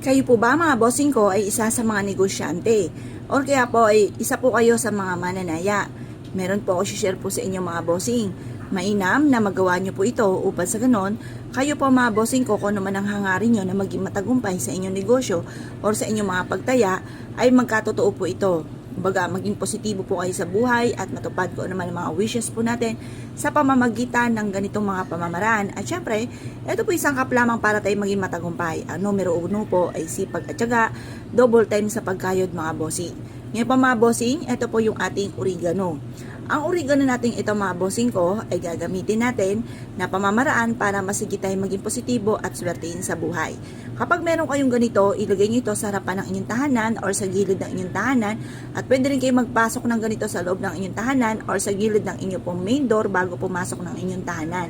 Kayo po ba mga bossing ko ay isa sa mga negosyante? Or kaya po ay isa po kayo sa mga mananaya? Meron po ako share po sa inyo mga bossing. Mainam na magawa nyo po ito upang sa ganon, kayo po mga bossing ko kung naman ang hangarin nyo na maging matagumpay sa inyong negosyo or sa inyong mga pagtaya ay magkatotoo po ito. Kumbaga, maging positibo po kayo sa buhay at matupad ko naman ang mga wishes po natin sa pamamagitan ng ganitong mga pamamaraan. At syempre, ito po isang kaplamang para tayo maging matagumpay. Ang numero 1 po ay sipag at syaga, double time sa pagkayod mga bossing. Ngayon pa mga bossing, ito po yung ating oregano. Ang oregano natin ito mga bossing ko ay gagamitin natin na pamamaraan para masigit tayo maging positibo at swertein sa buhay. Kapag meron kayong ganito, ilagay nyo ito sa harapan ng inyong tahanan or sa gilid ng inyong tahanan at pwede rin kayo magpasok ng ganito sa loob ng inyong tahanan or sa gilid ng inyong pong main door bago pumasok ng inyong tahanan.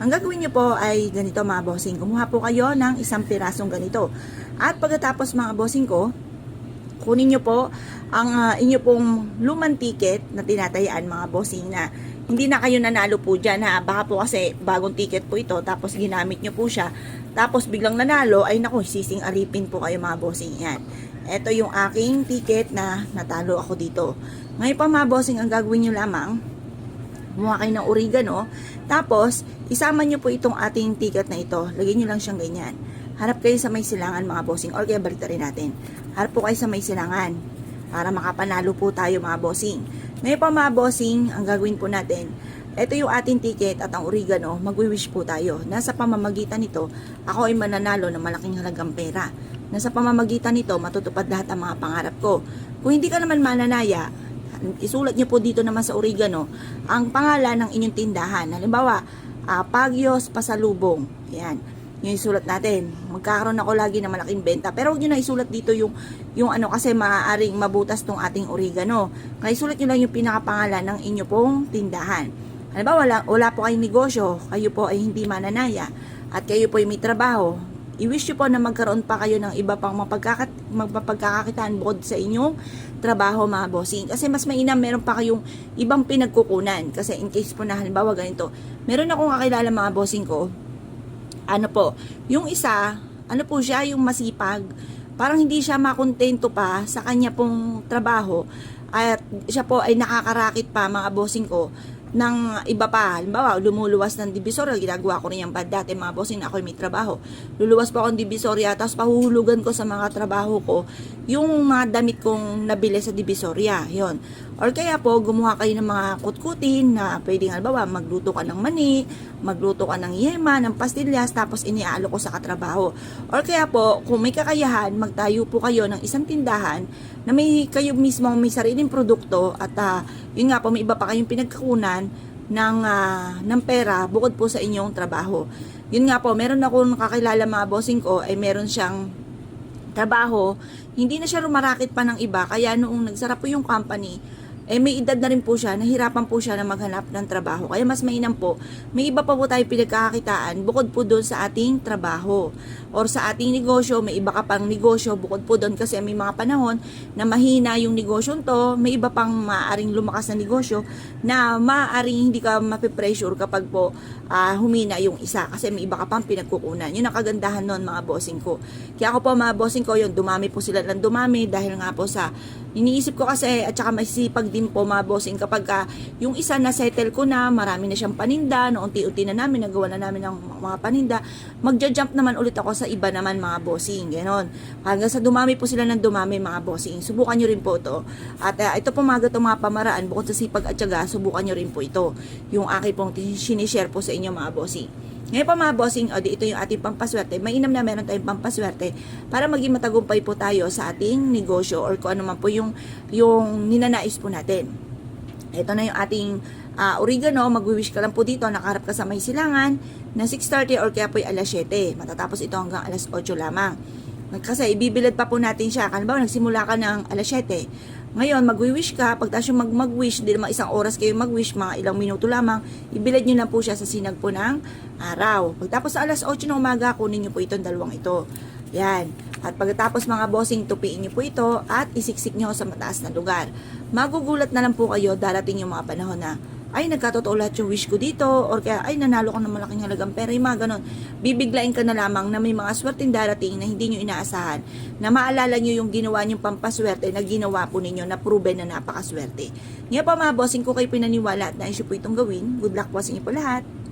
Ang gagawin nyo po ay ganito mga bossing. Kumuha po kayo ng isang pirasong ganito. At pagkatapos mga bossing ko, kunin nyo po ang inyo pong lumang ticket na tinatayaan mga bossing na hindi na kayo nanalo po dyan ha. Baka po kasi bagong ticket po ito tapos ginamit nyo po siya. Tapos biglang nanalo ay naku, sising alipin po kayo mga bossing yan. Ito yung aking ticket na natalo ako dito. Ngayon pa mga bossing, ang gagawin nyo lamang, kumuha kayo ng oregano. Tapos isama nyo po itong ating ticket na ito. Lagyan nyo lang siyang ganyan. Harap kayo sa may silangan mga bossing or kaya balik rin natin. Harap po kayo sa may silangan para makapanalo po tayo mga bossing. Ngayon pa mga bossing, ang gagawin po natin, ito yung ating ticket at ang oregano, magwi-wish po tayo. Nasa pamamagitan nito, ako ay mananalo ng malaking halagang pera. Nasa pamamagitan nito, matutupad lahat ang mga pangarap ko. Kung hindi ka naman mananaya, isulat nyo po dito naman sa oregano ang pangalan ng inyong tindahan. Halimbawa, Pagyos Pasalubong. Ayan. Yung isulat natin. Magkakaroon ako lagi ng malaking benta. Pero huwag nyo na isulat dito yung ano kasi maaaring mabutas tong ating oregano. Kaya isulat nyo lang yung pinakapangalan ng inyo pong tindahan. Halimbawa, wala po kayong negosyo, kayo po ay hindi mananaya, at kayo po ay may trabaho. I-wish nyo po na magkaroon pa kayo ng iba pang mapagkakakitaan bukod sa inyong trabaho mga bossing. Kasi mas mainam meron pa kayong ibang pinagkukunan. Kasi in case po na halimbawa ganito, meron akong kakilala mga bossing ko, ano po, yung isa, ano po siya, yung masipag, parang hindi siya makontento pa sa kanya pong trabaho at siya po ay nakakarakit pa mga bossing ko ng iba pa. Halimbawa, lumuluwas ng Divisoria, ginagawa ko rin yung bad dati mga bossing na ako may trabaho. Luluwas po akong Divisoria, tapos pahuhulugan ko sa mga trabaho ko yung mga damit kong nabili sa Divisoria. Yun. Or kaya po, gumawa kayo ng mga kutkutin na pwedeng halimbawa, magluto ka ng mani, magluto ka ng yema, ng pastillas, tapos iniaalo ko sa katrabaho. Or kaya po, kung may kakayahan, magtayo po kayo ng isang tindahan na may kayo mismo may sariling produkto at yun nga po, may iba pa kayong pinagkakunan ng pera bukod po sa inyong trabaho. Yun nga po, meron akong kakilala mga bossing ko ay meron siyang trabaho, hindi na siya rumarakit pa ng iba, kaya noong nagsara po yung company, may edad na rin po siya, nahirapan po siya na maghanap ng trabaho. Kaya mas mainam po, may iba pa po tayo pinagkakakitaan bukod po doon sa ating trabaho. Or sa ating negosyo, may iba ka pang negosyo bukod po doon kasi may mga panahon na mahina yung negosyo to, may iba pang maaaring lumakas na negosyo na maaaring hindi ka mapipressure kapag po humina yung isa kasi may iba ka pang pinagkukunan. Yun ang kagandahan nun mga bossing ko. Kaya ako po mga bossing ko, yun, dumami po sila ng dumami dahil nga po sa iniisip ko kasi at saka masipag din po mga bossing kapag yung isa na settle ko na, marami na siyang paninda, no, unti-unti na namin, nagawa na namin ng mga paninda, magja-jump naman ulit ako sa iba naman mga bossing, gano'n. Hanggang sa dumami po sila ng dumami mga bossing. Subukan nyo rin po ito. At ito po mga pamaraan, bukod sa sipag at syaga, subukan nyo rin po ito. Yung aking pong sinishare po sa inyo mga bossing. Ngayon pa mga bossing, ito yung ating pampaswerte. Mainam na meron tayong pampaswerte para maging matagumpay po tayo sa ating negosyo or kung ano man po yung ninanais po natin. Ito na yung ating oregano. Mag-wish ka lang po dito, nakaharap ka sa may silangan na 6:30 or kaya po yung alas 7. Matatapos ito hanggang alas 8 lamang. Kasi ibibilad pa po natin siya. Halimbawa, nagsimula ka ng alas 7. Ngayon, mag-wish ka. Pagtas yung mag-wish, di naman isang oras kayo mag-wish, mga ilang minuto lamang, ibilad nyo na po siya sa sinag po ng araw. Pagtapos sa alas 8 ng umaga, kunin nyo po itong dalawang ito. Yan. At pagkatapos mga bossing, tupiin nyo po ito at isiksik nyo sa mataas na lugar. Magugulat na lang po kayo, darating yung mga panahon na ay nagkatotoo lahat yung wish ko dito, or kaya ay nanalo ko ng malaking halagang pera, yung mga ganon. Bibiglain ka na lamang na may mga swerteng darating na hindi nyo inaasahan, na maalala nyo yung ginawa nyong pampaswerte na ginawa po ninyo na proven na napakaswerte. Ngayon po mga bossing, ko kayo pinaniwala at naisyo po itong gawin. Good luck po sa inyo po lahat.